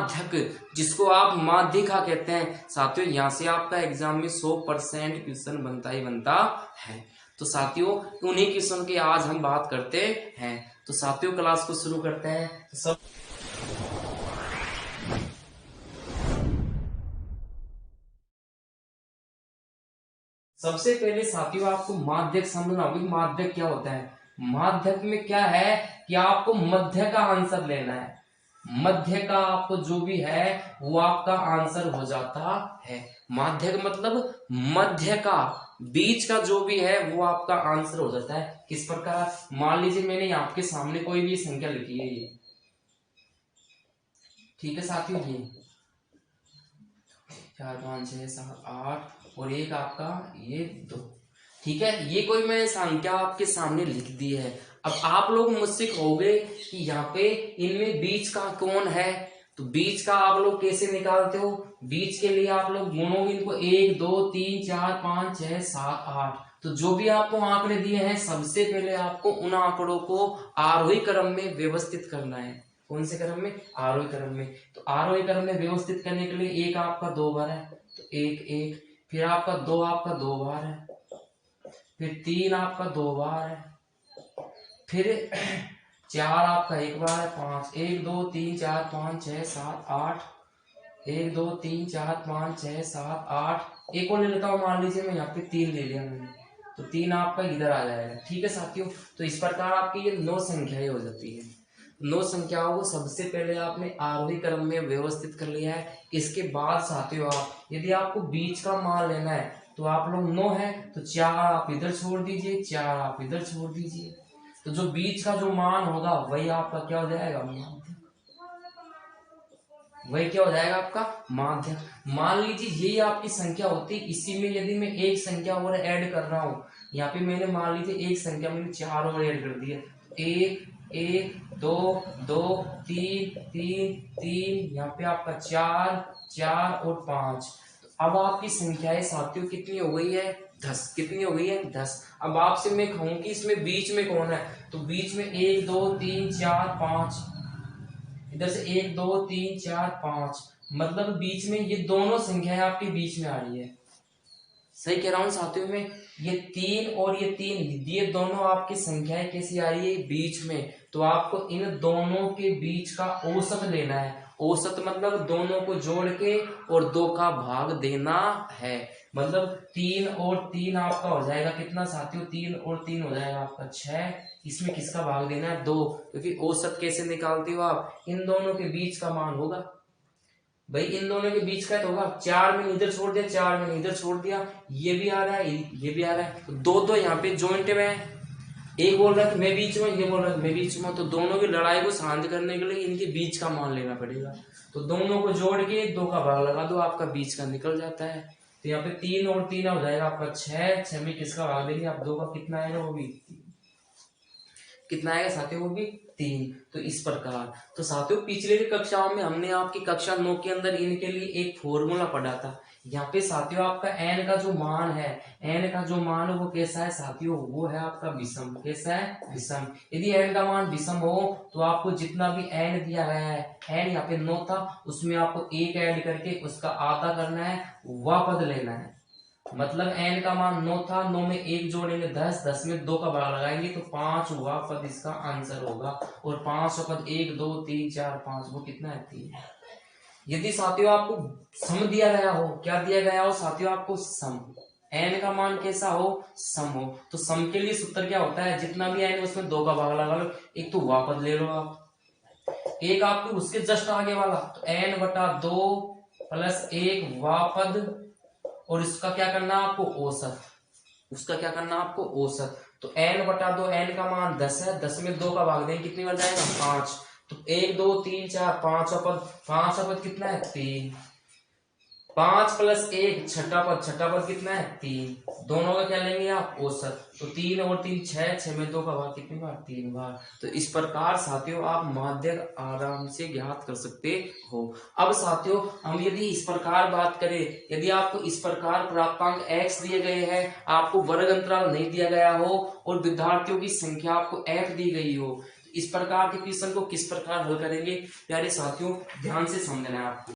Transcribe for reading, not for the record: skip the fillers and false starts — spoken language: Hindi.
माध्यक, जिसको आप माध्यिका कहते हैं साथियों, यहाँ से आपका एग्जाम में 100% क्वेश्चन बनता ही बनता है। तो साथियों उन्हीं क्वेश्चन की आज हम बात करते हैं। तो साथियों क्लास को शुरू करते हैं। तो सबसे पहले साथियों आपको माध्यक समझना होगा। माध्यक क्या होता है? माध्यक में क्या है कि आपको मध्य का आंसर लेना है। मध्य का आपको जो भी है वो आपका आंसर हो जाता है। माध्यक मतलब मध्य का, बीच का जो भी है वो आपका आंसर हो जाता है। किस प्रकार? मान लीजिए मैंने आपके सामने कोई भी संख्या लिखी है ये, ठीक है साथियों, ये 4 5 6 7 8 और एक आपका ये 2, ठीक है। ये कोई मैंने संख्या आपके सामने लिख दी है। अब आप लोग मुझसे कहोगे कि यहाँ पे इनमें बीच का कौन है, तो बीच का आप लोग कैसे निकालते हो? बीच के लिए आप लोग गुणोगे इनको 1 2 3 4 5 6 7 8। तो जो भी आपको आंकड़े दिए हैं सबसे पहले आपको उन आंकड़ों को आरोही क्रम में व्यवस्थित करना है। कौन से क्रम में? आरोही क्रम में। तो आरोही क्रम में व्यवस्थित करने के लिए एक आपका 2 बार है, तो 1 1, फिर आपका 2 आपका 2 बार है, फिर 3 आपका 2 बार है, फिर 4 आपका 1 बार है, 5 1 2 3 4 5 6 7 8, 1 2 3 4 5 6 7 8, एक और ले लेता हूँ। मान लीजिए मैं यहाँ पे 3 ले लिया मैंने, तो 3 आपका इधर आ जाएगा, ठीक है साथियों। तो इस प्रकार आपकी ये 9 संख्याएं हो जाती है। 9 संख्याओं को सबसे पहले आपने आरोही क्रम में व्यवस्थित कर लिया है। इसके बाद साथियों आप यदि आपको बीच का मान लेना है तो आप लोग 9 है तो 4 आप इधर छोड़ दीजिए, 4 आप इधर छोड़ दीजिए। तो जो बीच का जो मान होगा वही आपका क्या हो जाएगा? माध्यक। वही क्या हो जाएगा? आपका माध्यक। मान लीजिए यही आपकी संख्या होती, इसी में यदि मैं एक संख्या और ऐड कर रहा हूं, यहाँ पे मैंने मान लीजिए एक संख्या मैंने 4 और ऐड कर दिया, 1 1 2 2 3 3 3, यहाँ पे आपका 4 4 और 5। तो अब आपकी संख्याएं साथियों कितनी हो गई है? 10। कितनी हो गई है? 10। अब आपसे मैं कहूं कि इसमें बीच में कौन है, तो बीच में 1 2 3 4 5, इधर से 1 2 3 4 5, मतलब बीच में ये दोनों संख्याएं आपके बीच में आ रही है। सही कह रहा हूं साथियों में? ये 3 और ये 3, ये दोनों आपकी संख्याएं कैसी आ रही है? बीच में। तो आपको इन दोनों के बीच का औसत लेना है। औसत मतलब दोनों को जोड़ के और 2 का भाग देना है। मतलब 3 और 3 आपका हो जाएगा कितना साथियों? 3 और 3 हो जाएगा आपका 6। इसमें किसका भाग देना है? 2। क्योंकि औसत कैसे निकालते हो आप? इन दोनों के बीच का मान होगा भाई, इन दोनों के बीच का तो होगा। 4 मैंने इधर छोड़ दिया, 4 मैंने इधर छोड़ दिया, ये भी आ रहा है, ये भी आ रहा है, तो 2 2 यहाँ पे जॉइंट में है। एक बोल रहा है मैं बीच में, ये बोल रहा है मैं बीच में, तो दोनों की लड़ाई को शांत करने के लिए इनके बीच का मान लेना पड़ेगा। तो दोनों को जोड़ के 2 का भाग लगा दो, आपका बीच का निकल जाता है। तो यहाँ पे 3 और 3 हो जाएगा आपका 6। 6 में किसका भाग देंगे आप? 2 का। कितना आएगा? वो भी कितना आएगा साथियों? वो भी 3। तो इस प्रकार। तो साथियों पिछले कक्षाओं में हमने आपकी कक्षा 9 के अंदर इनके लिए एक फॉर्मूला पढ़ा था। यहाँ पे साथियों आपका n का जो मान है, n का जो मान है वो कैसा है साथियों? वो है आपका विषम। कैसा है? विषम। यदि n का मान विषम हो तो आपको जितना भी n दिया गया है, n यहाँ पे 9 था, उसमें आपको 1 ऐड करके उसका आधा करना है, वह पद लेना है। मतलब n का मान 9 था, 9 में 1 जोड़ेंगे 10, 10 में 2 का भाग लगाएंगे तो 5 हुआ पद, इसका आंसर होगा। और 5 पद 1 2 3 4 5, वो कितना है? 3। यदि साथियों आपको सम दिया गया हो, क्या दिया गया हो साथियों? आपको सम। n का मान कैसा हो? सम हो। तो सम के लिए सूत्र क्या होता है? जितना भी n उसमें 2 का भाग लगा लो। एक तो वह पद ले लो आप, एक आपके उसके जस्ट आगे वाला, तो n बटा 2 प्लस 1 वह पद, और इसका क्या करना है आपको? औसत। उसका क्या करना है आपको? औसत। तो n बटा 2, n का मान 10 है, 10 में 2 का भाग देंगे, कितनी बार जाएगा? 5। तो 1 2 3 4 5 पद, 5 पद कितना है? 3। 5 प्लस 1 छठा पद, छठा पद कितना है? 3। दोनों का क्या लेंगे आप? औसत। तो 3 और 3 6, 6 में 2 का भाग कितनी बार? 3 बार। तो इस प्रकार साथियों आप माध्यक आराम से ज्ञात कर सकते हो। अब साथियों हम यदि इस प्रकार बात करें, यदि आपको इस प्रकार प्राप्तांक x दिए गए हैं, आपको वर्ग अंतराल नहीं दिया गया हो और विद्यार्थियों की संख्या आपको f दी गई हो, इस प्रकार के क्वेश्चन को किस प्रकार हल करेंगे प्यारे साथियों, ध्यान से समझना है आपको।